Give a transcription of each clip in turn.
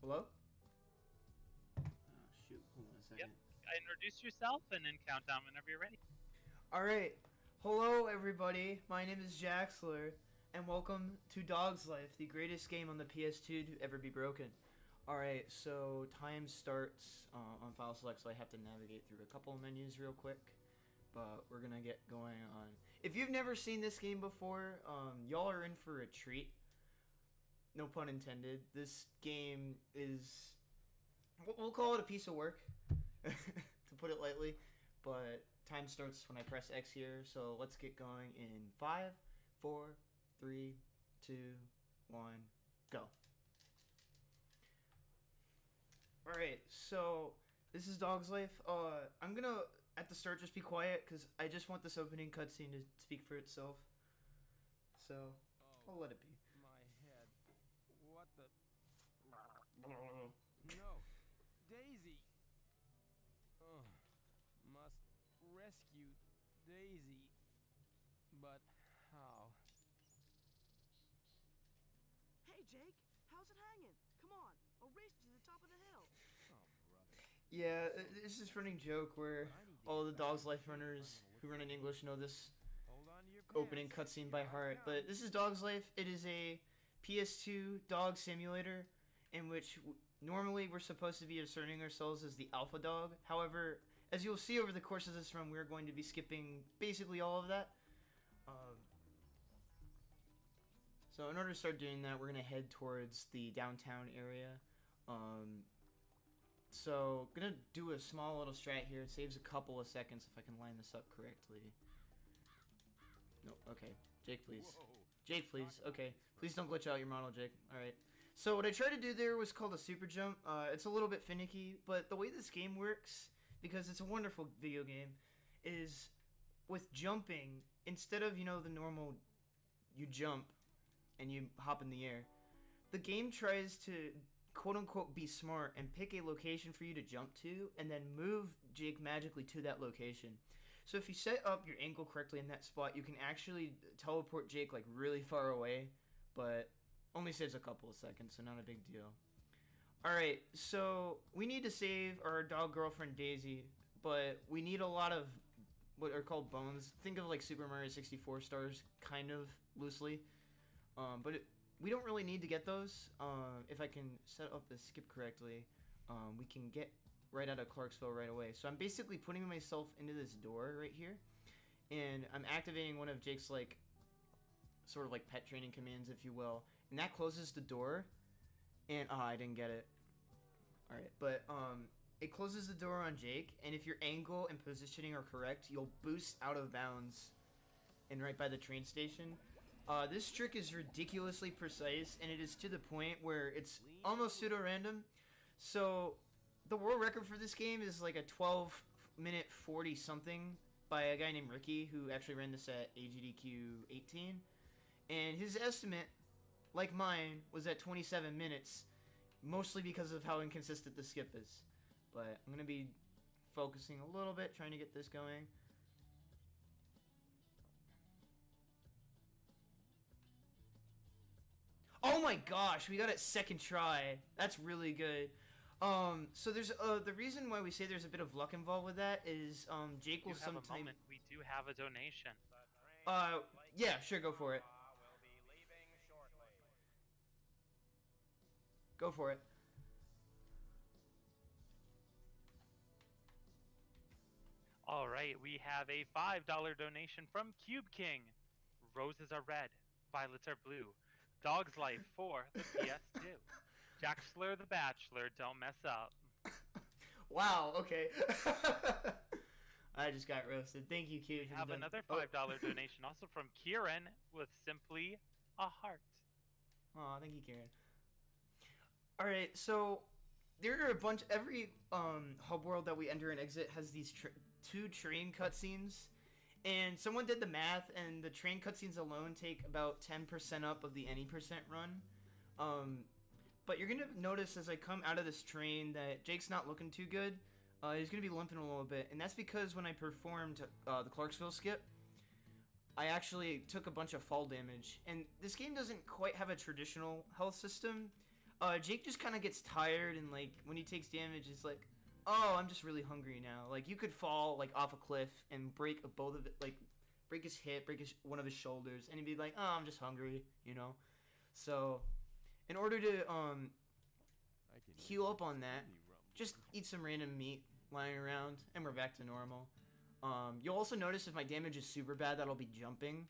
Hello? Oh, shoot. Hold on a Yep. second. Introduce yourself and then count down whenever you're ready. Alright. Hello, everybody. My name is Jaxler, and welcome to Dog's Life, the greatest game on the PS2 to ever be broken. Alright, so time starts on file select, so I have to navigate through a couple of menus real quick. But we're gonna get going on. If you've never seen this game before, y'all are in for a treat. No pun intended. This game is, we'll call it a piece of work, to put it lightly. But time starts when I press X here, so let's get going in 5, 4, 3, 2, 1, go. Alright, so this is Dog's Life. I'm gonna, at the start, just be quiet, because I just want this opening cutscene to speak for itself. So, I'll let it be. My head. What the? No. Daisy. Oh, must rescue Daisy. But how? Hey, Jake, how's it hanging? Come on, I'll race you to the top of the hill. Oh, brother. Yeah, this is a running joke where all the Dog's Life runners who run in English know this Hold on to your opening pants. cutscene by heart. But this is Dog's Life. It is a PS2 dog simulator in which normally we're supposed to be asserting ourselves as the alpha dog. However, as you'll see over the course of this run, we're going to be skipping basically all of that. So in order to start doing that, we're going to head towards the downtown area. So, gonna do a small little strat here. It saves a couple of seconds if I can line this up correctly. No, okay. Jake, please. Whoa. Jake, please. Okay. Please don't glitch out your model, Jake. Alright. So, what I tried to do there was called a super jump. It's a little bit finicky, but the way this game works, because it's a wonderful video game, is with jumping, instead of, the normal, you jump and you hop in the air, the game tries to quote-unquote be smart and pick a location for you to jump to and then move Jake magically to that location. So if you set up your angle correctly in that spot, you can actually teleport Jake like really far away, but only saves a couple of seconds, so not a big deal. Alright, so we need to save our dog girlfriend Daisy, but we need a lot of what are called bones. Think of like Super Mario 64 stars, kind of loosely. We don't really need to get those. If I can set up the skip correctly, we can get right out of Clarksville right away. So I'm basically putting myself into this door right here, and I'm activating one of Jake's sort of like pet training commands, if you will, and that closes the door. And I didn't get it. All right, but it closes the door on Jake, and if your angle and positioning are correct, you'll boost out of bounds and right by the train station. This trick is ridiculously precise, and it is to the point where it's almost pseudo-random. So, the world record for this game is like a 12-minute 40-something by a guy named Ricky, who actually ran this at AGDQ 18. And his estimate, like mine, was at 27 minutes, mostly because of how inconsistent the skip is. But I'm going to be focusing a little bit, trying to get this going. Oh my gosh, we got it second try. That's really good. So there's the reason why we say there's a bit of luck involved with that is Jake will sometime. We do have a donation. Yeah, sure, go for it. Go for it. All right, we have a $5 donation from Cube King. Roses are red, violets are blue. Dog's Life for the PS2. Jaxler the Bachelor, don't mess up. Wow, okay. I just got roasted. Thank you, Q. We have another $5 donation also from Kieran with simply a heart. Aw, thank you, Kieran. Alright, so there are a bunch. Every hub world that we enter and exit has these two train cutscenes. And someone did the math, and the train cutscenes alone take about 10% up of the any percent run. But you're going to notice as I come out of this train that Jake's not looking too good. He's going to be limping a little bit. And that's because when I performed the Clarksville skip, I actually took a bunch of fall damage. And this game doesn't quite have a traditional health system. Jake just kind of gets tired, and like when he takes damage, it's like, oh, I'm just really hungry now. Like you could fall like off a cliff and break both of it, like break his hip, one of his shoulders, and he'd be like, oh, I'm just hungry, you know. So, in order to I can heal up on that, really rumble. just eat some random meat lying around, and we're back to normal. You'll also notice if my damage is super bad, that'll be jumping,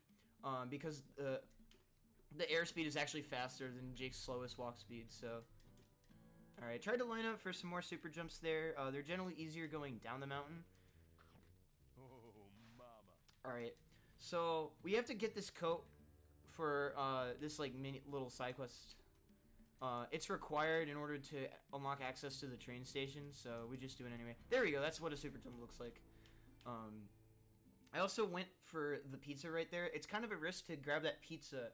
because the airspeed is actually faster than Jake's slowest walk speed. So, all right, tried to line up for some more super jumps there. They're generally easier going down the mountain. Oh, mama. All right, so we have to get this coat for this like mini little side quest. It's required in order to unlock access to the train station, so we just do it anyway. There we go. That's what a super jump looks like. I also went for the pizza right there. It's kind of a risk to grab that pizza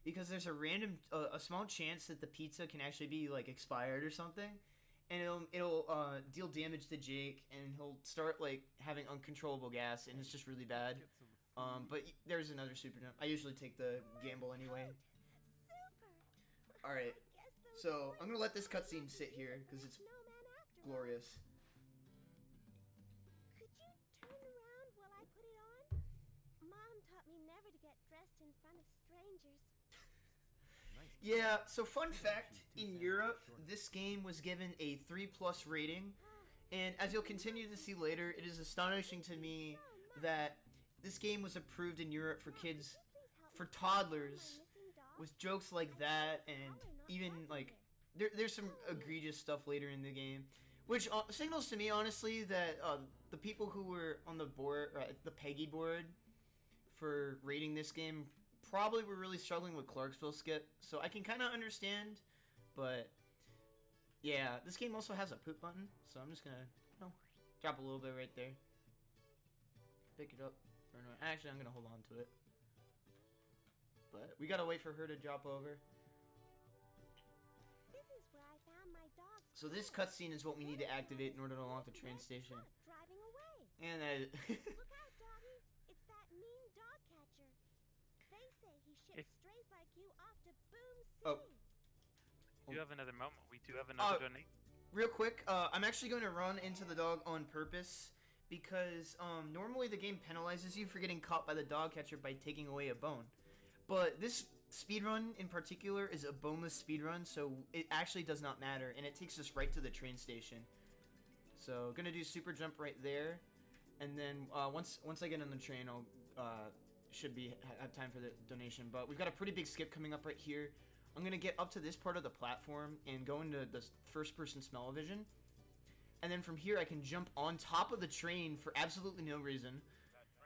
because there's a small chance that the pizza can actually be like expired or something, and it'll deal damage to Jake, and he'll start like having uncontrollable gas, and it's just really bad. Get some But there's another super jump. I usually take the gamble anyway. Super. All right. I guess those So I'm gonna let this boys cutscene will sit be here the because it's snowman after all. glorious. Could you turn around while I put it on? Mom taught me never to get dressed in front of strangers. nice. Yeah. So fun fact: in Europe, this game was given a 3+ rating, and as you'll continue to see later, it is astonishing to me that this game was approved in Europe for kids, for toddlers, with jokes like that, and even like there's some egregious stuff later in the game, which signals to me honestly that the people who were on the board, the Peggy board, for rating this game probably were really struggling with Clarksville skip. So I can kind of understand, but yeah, this game also has a poop button, so I'm just gonna drop a little bit right there, pick it up. Actually, I'm gonna hold on to it. But we gotta wait for her to drop over. This is where I found my dog's So this trail. cutscene is what we need to activate in order to unlock the train station. Driving away. And that. Look out, doggy. It's that mean dog catcher. They say he ships strays like you off to Boom City. Oh. We do have another moment. We do have another donate. Real quick, I'm actually going to run into the dog on purpose because normally the game penalizes you for getting caught by the dog catcher by taking away a bone. But this speedrun in particular is a boneless speedrun, so it actually does not matter, and it takes us right to the train station. So gonna do super jump right there, and then once I get on the train, I'll should be have time for the donation. But we've got a pretty big skip coming up right here. I'm gonna get up to this part of the platform and go into the first-person smell-o-vision, and then from here I can jump on top of the train for absolutely no reason.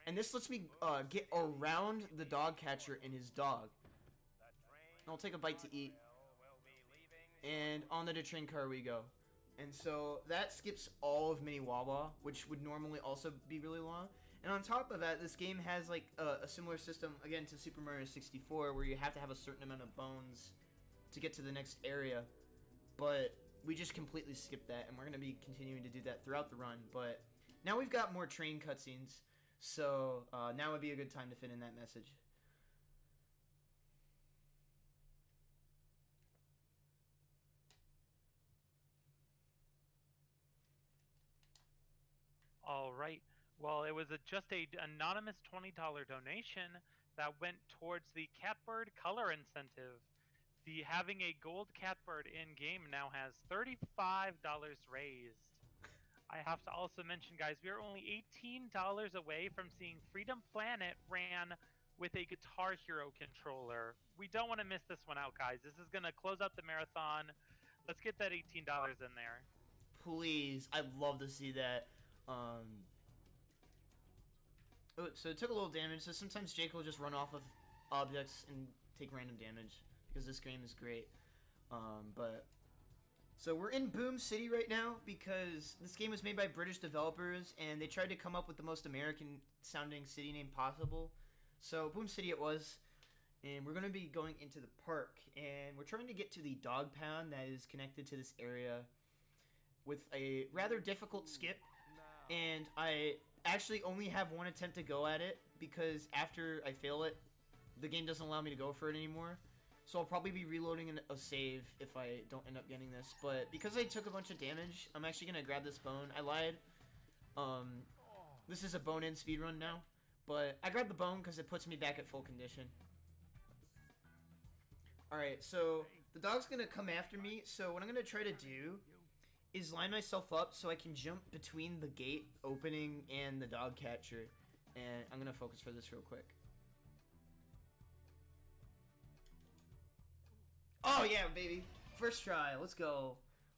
And this lets me get around the dog catcher and his dog. And I'll take a bite to eat. And on the train car we go. And so that skips all of Mini Wawa, which would normally also be really long. And on top of that, this game has like a similar system, again, to Super Mario 64, where you have to have a certain amount of bones to get to the next area. But we just completely skipped that, and we're going to be continuing to do that throughout the run. But now we've got more train cutscenes. So now would be a good time to fit in that message. All right. Well, it was just a anonymous $20 donation that went towards the Catbird color incentive. The having a gold Catbird in game now has $35 raised. I have to also mention, guys, we are only $18 away from seeing Freedom Planet ran with a Guitar Hero controller. We don't want to miss this one out, guys. This is going to close out the marathon. Let's get that $18 in there. Please, I'd love to see that. So it took a little damage, so sometimes Jake will just run off of objects and take random damage, because this game is great. So we're in Boom City right now, because this game was made by British developers, and they tried to come up with the most American-sounding city name possible. So Boom City it was, and we're going to be going into the park, and we're trying to get to the dog pound that is connected to this area with a rather difficult skip, and I actually only have one attempt to go at it, because after I fail it, the game doesn't allow me to go for it anymore. So I'll probably be reloading a save if I don't end up getting this. But because I took a bunch of damage, I'm actually going to grab this bone. I lied. This is a bone-in speedrun now. But I grabbed the bone because it puts me back at full condition. Alright, so the dog's going to come after me. So what I'm going to try to do is line myself up so I can jump between the gate opening and the dog catcher. And I'm going to focus for this real quick. Oh yeah, baby. First try. Let's go.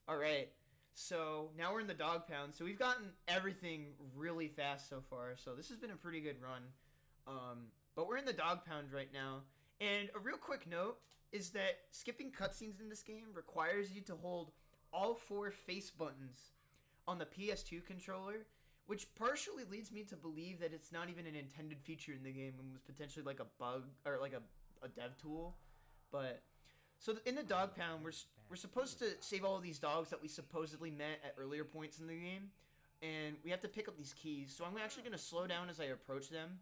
Alright. So now we're in the dog pound. So we've gotten everything really fast so far. So this has been a pretty good run. But we're in the dog pound right now. And a real quick note is that skipping cutscenes in this game requires you to hold all 4 face buttons on the PS2 controller, which partially leads me to believe that it's not even an intended feature in the game and was potentially like a bug or like a dev tool. But so in the dog pound, we're supposed to save all of these dogs that we supposedly met at earlier points in the game, and we have to pick up these keys. So I'm actually going to slow down as I approach them,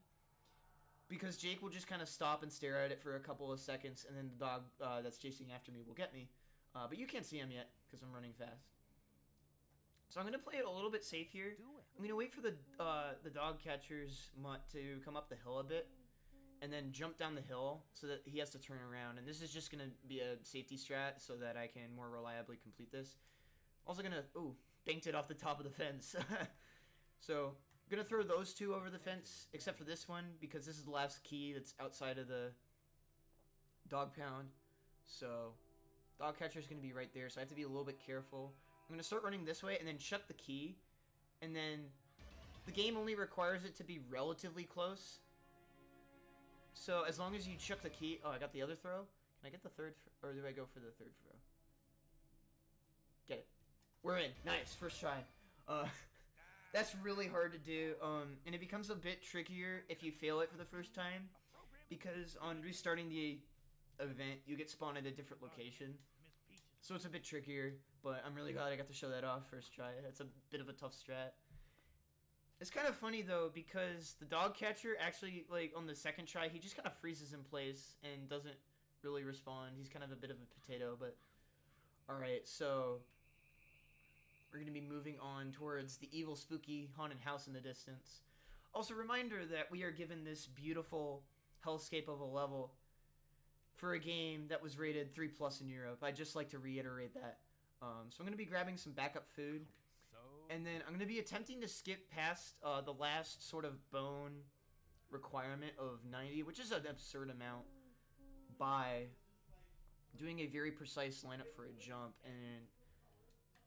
because Jake will just kind of stop and stare at it for a couple of seconds, and then the dog that's chasing after me will get me. But you can't see him yet because I'm running fast. So I'm going to play it a little bit safe here. I'm going to wait for the dog catcher's mutt to come up the hill a bit, and then jump down the hill so that he has to turn around. And this is just going to be a safety strat so that I can more reliably complete this. Also going to... Ooh, banked it off the top of the fence. So, I'm going to throw those 2 over the fence, except for this one, because this is the last key that's outside of the dog pound. So, dog catcher is going to be right there, so I have to be a little bit careful. I'm going to start running this way and then chuck the key. And then the game only requires it to be relatively close. So as long as you chuck the key... Oh, I got the other throw. Can I get the third... Or do I go for the third throw? Get it. We're in. Nice. First try. That's really hard to do. And it becomes a bit trickier if you fail it for the first time. Because on restarting the event, you get spawned at a different location. So it's a bit trickier. But I'm really glad I got to show that off first try. That's a bit of a tough strat. It's kind of funny, though, because the dog catcher actually, like, on the second try, he just kind of freezes in place and doesn't really respond. He's kind of a bit of a potato, but... Alright, so... We're going to be moving on towards the evil, spooky, haunted house in the distance. Also, reminder that we are given this beautiful hellscape of a level for a game that was rated 3+ in Europe. I'd just like to reiterate that. So I'm going to be grabbing some backup food. And then I'm going to be attempting to skip past the last sort of bone requirement of 90, which is an absurd amount, by doing a very precise lineup for a jump. And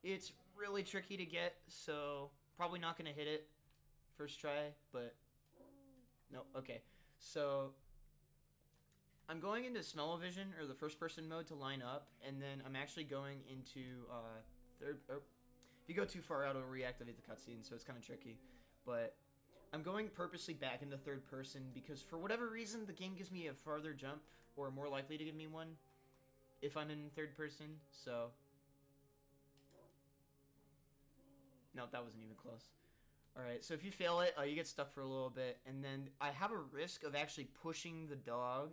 it's really tricky to get, so probably not going to hit it first try, but no, okay. So I'm going into smell-o-vision, or the first-person mode, to line up, and then I'm actually going into if you go too far out, it'll reactivate the cutscene, so it's kind of tricky. But I'm going purposely back into third person because for whatever reason, the game gives me a farther jump, or more likely to give me one, if I'm in third person, so... No, that wasn't even close. Alright, so if you fail it, you get stuck for a little bit, and then I have a risk of actually pushing the dog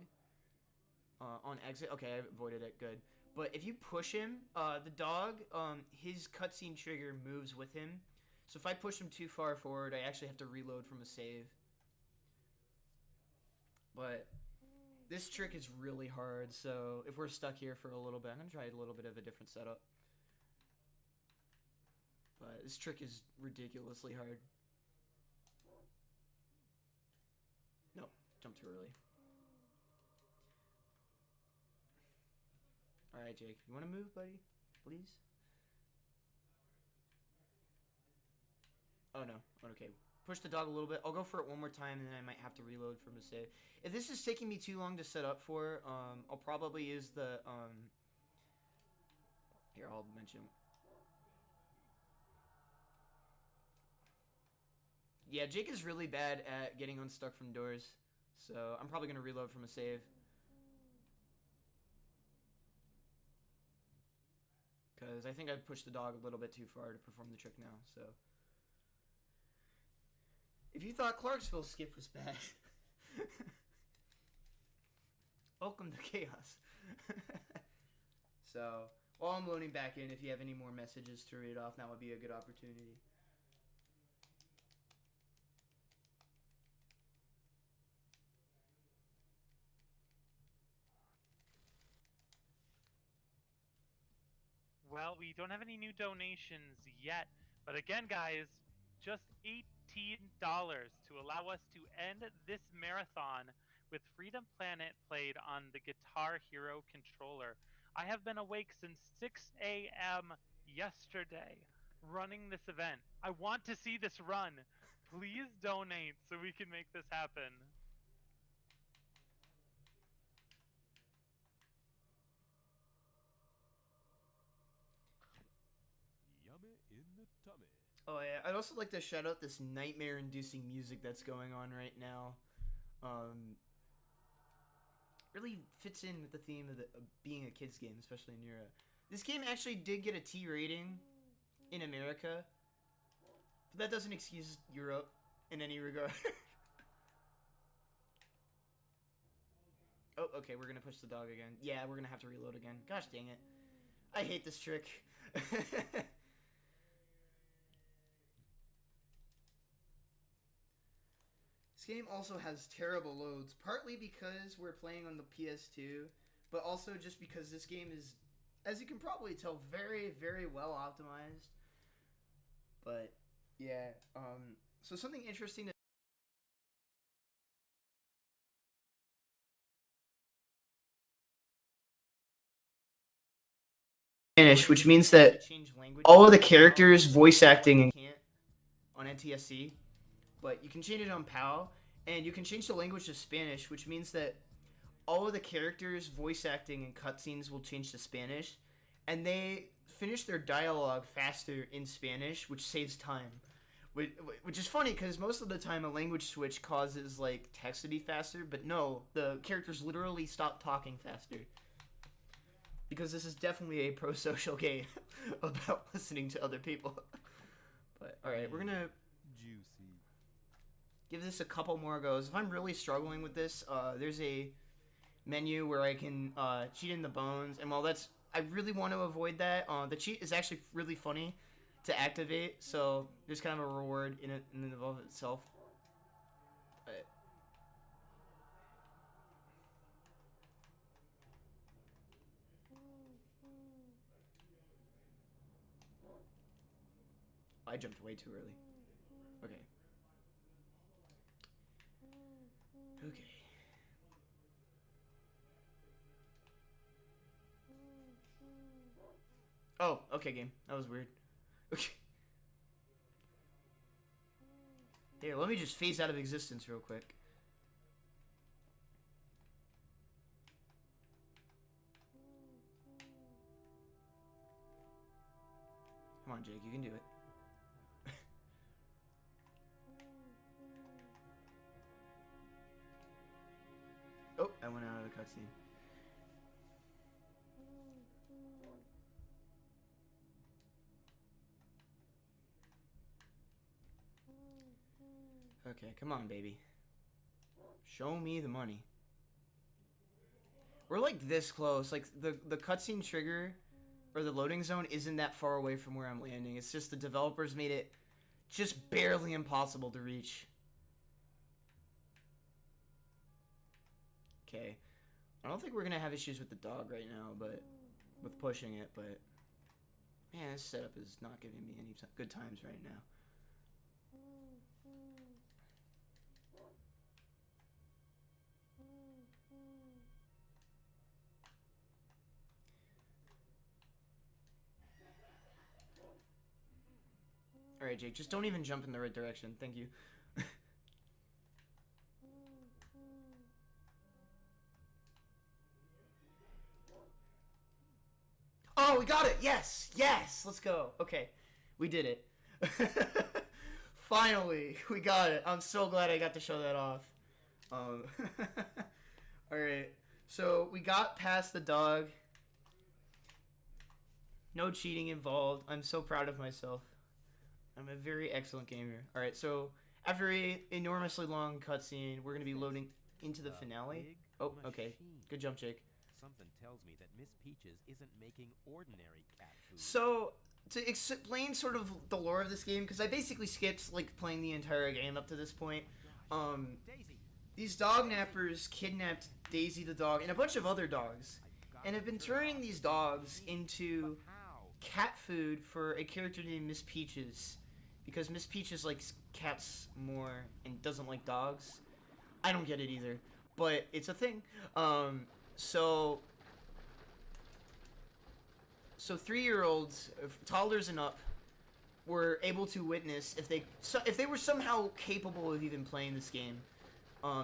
on exit. Okay, I avoided it, good. But if you push him, the dog, his cutscene trigger moves with him. So if I push him too far forward, I actually have to reload from a save. But this trick is really hard, so if we're stuck here for a little bit, I'm going to try a little bit of a different setup. But this trick is ridiculously hard. Nope, jumped too early. Alright, Jake. You want to move, buddy? Please? Oh, no. Okay. Push the dog a little bit. I'll go for it one more time, and then I might have to reload from a save. If this is taking me too long to set up for, I'll probably use the, Here, I'll mention... Yeah, Jake is really bad at getting unstuck from doors, so I'm probably going to reload from a save. Because I think I've pushed the dog a little bit too far to perform the trick now, so... If you thought Clarksville skip was bad... Welcome to chaos. So, while I'm loading back in, if you have any more messages to read off, that would be a good opportunity. Well, we don't have any new donations yet, but again, guys, just $18 to allow us to end this marathon with Freedom Planet played on the Guitar Hero controller. I have been awake since 6 a.m. yesterday running this event. I want to see this run. Please donate so we can make this happen. Yummy in the tummy. Oh yeah, I'd also like to shout out this nightmare-inducing music that's going on right now. Really fits in with the theme of being a kids game, especially in Europe. This game actually did get a T rating in America, but that doesn't excuse Europe in any regard. Oh, okay, we're gonna push the dog again. Yeah, we're gonna have to reload again. Gosh dang it. I hate this trick. This game also has terrible loads, partly because we're playing on the PS2, but also just because this game is, as you can probably tell, very, very well optimized. But, yeah, so something interesting to Spanish, which means that all of the characters voice acting and can't on NTSC, but you can change it on PAL, and you can change the language to Spanish, which means that all of the characters voice acting and cutscenes will change to Spanish, and they finish their dialogue faster in Spanish, which saves time. Which is funny because most of the time a language switch causes like text to be faster, but no, the characters literally stop talking faster. Because this is definitely a pro-social game about listening to other people. But alright, we're gonna Juicy. give this a couple more goes. If I'm really struggling with this, there's a menu where I can cheat in the bones, and while that's, I really want to avoid that. The cheat is actually really funny to activate, so there's kind of a reward in it in and of itself. But I jumped way too early. Okay. Okay. Oh, okay, game. That was weird. Okay. Here, let me just phase out of existence real quick. Come on, Jake, you can do it. Oh, I went out of the cutscene. Okay, come on, baby. Show me the money. We're like this close. Like the cutscene trigger or the loading zone isn't that far away from where I'm landing. It's just the developers made it just barely impossible to reach. Okay. I don't think we're gonna have issues with the dog right now, but with pushing it, but man, this setup is not giving me any good times right now. Alright, Jake, just don't even jump in the right direction. Thank you. Oh, we got it! Yes! Yes! Let's go. Okay. We did it. Finally! We got it. I'm so glad I got to show that off. Alright. So, we got past the dog. No cheating involved. I'm so proud of myself. I'm a very excellent gamer. Alright, so after a enormously long cutscene, we're going to be loading into the finale. Big Oh, okay. Good jump, Jake. Something tells me that Miss Peaches isn't making ordinary cat food. So, to explain sort of the lore of this game, because I basically skipped, like, playing the entire game up to this point, Daisy, these dog nappers kidnapped Daisy the dog and a bunch of other dogs, and have been turning these dogs into how? cat food for a character named Miss Peaches, because Miss Peaches likes cats more and doesn't like dogs. I don't get it either, but it's a thing. So 3-year-olds, toddlers and up, were able to witness if they were somehow capable of even playing this game.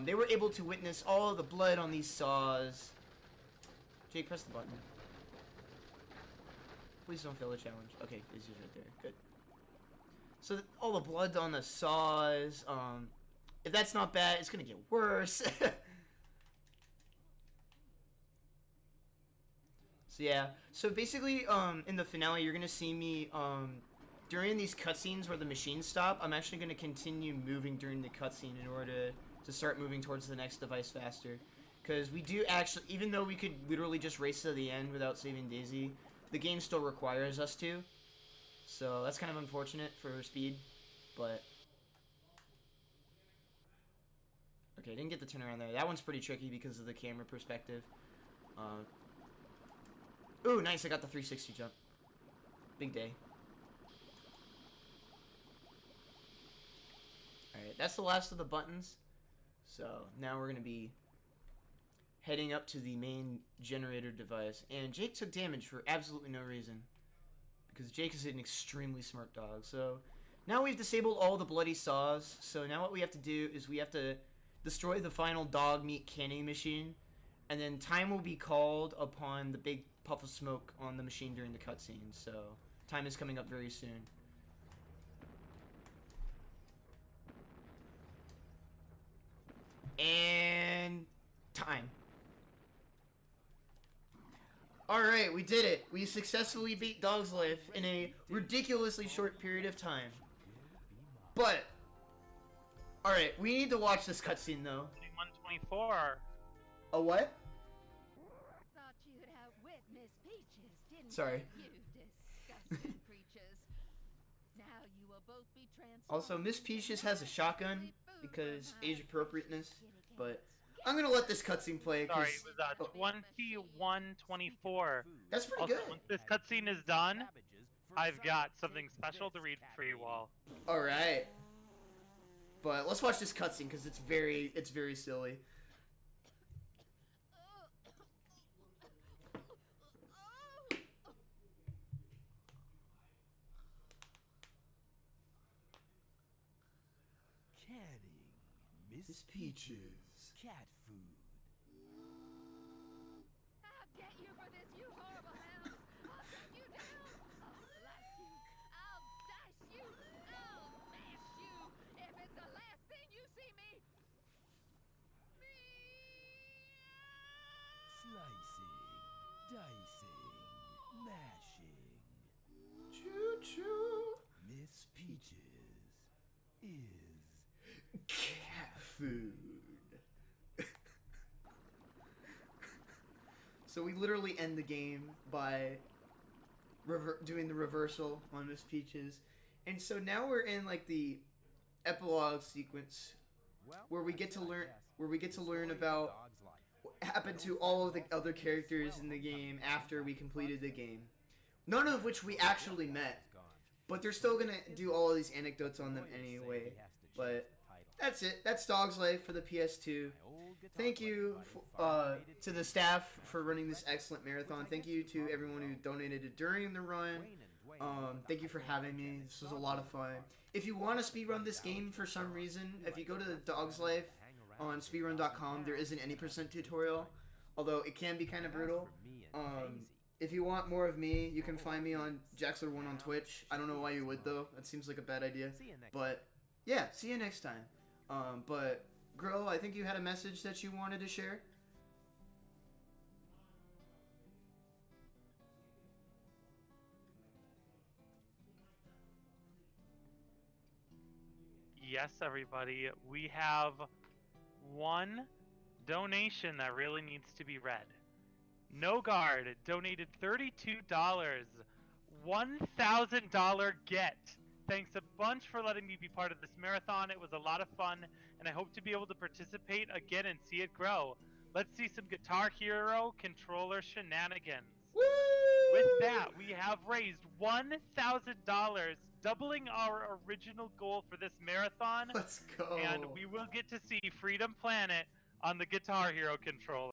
They were able to witness all of the blood on these saws. Jake, press the button. Please don't fail the challenge. Okay, it's right there. Good. So all the blood on the saws. If that's not bad, it's gonna get worse. So yeah. So basically, in the finale, you're gonna see me during these cutscenes where the machines stop. I'm actually gonna continue moving during the cutscene in order to start moving towards the next device faster. Because we do actually, even though we could literally just race to the end without saving Daisy, the game still requires us to. So that's kind of unfortunate for speed, but... Okay, didn't get the turnaround there. That one's pretty tricky because of the camera perspective. Ooh, nice, I got the 360 jump. Big day. Alright, that's the last of the buttons. So, now we're going to be heading up to the main generator device. And Jake took damage for absolutely no reason. Because Jake is an extremely smart dog. So, now we've disabled all the bloody saws. So, now what we have to do is we have to destroy the final dog meat canning machine. And then time will be called upon the big puff of smoke on the machine during the cutscene. So, time is coming up very soon. And... time. Alright, we did it. We successfully beat Dog's Life in a ridiculously short period of time. But... Alright, we need to watch this cutscene, though. 124. A what? Thought you'd outwit Miss Peaches, didn't Sorry. you, disgusting creatures? Now you will both be transformed. Also, Miss Peaches has a shotgun because age appropriateness, Kitty but cats. I'm gonna let this cutscene play. Sorry, 'Cause- it was 2124. That's pretty Also, good. once this cutscene is done, I've got something special to read for you all. All right, but let's watch this cutscene because it's very silly. Canning Miss Peaches. cat food. I'll get you for this, you horrible hound! I'll take you down! I'll slice you! I'll dice you! I'll mash you! If it's the last thing you see me! Slicing, dicing, mashing. Choo choo. Miss Peaches is Cat food. So we literally end the game by doing the reversal on Miss Peaches, and so now we're in like the epilogue sequence where we get to learn about what happened to all of the other characters in the game after we completed the game. None of which we actually met, but they're still gonna do all of these anecdotes on them anyway. But that's it. That's Dog's Life for the PS2. Thank you to the staff for running this excellent marathon. Thank you to everyone who donated during the run. Thank you for having me. This was a lot of fun. If you want to speedrun this game for some reason, if you go to Dog's Life on speedrun.com, there isn't any % tutorial, although it can be kind of brutal. If you want more of me, you can find me on Jaxler1 on Twitch. I don't know why you would, though. That seems like a bad idea. But, yeah, see you next time. But, Girl, I think you had a message that you wanted to share? Yes, everybody. We have one donation that really needs to be read. No Guard donated $32. $1,000 get. Thanks a bunch for letting me be part of this marathon. It was a lot of fun, and I hope to be able to participate again and see it grow. Let's see some Guitar Hero controller shenanigans. Woo! With that, we have raised $1,000, doubling our original goal for this marathon. Let's go. And we will get to see Freedom Planet on the Guitar Hero controller.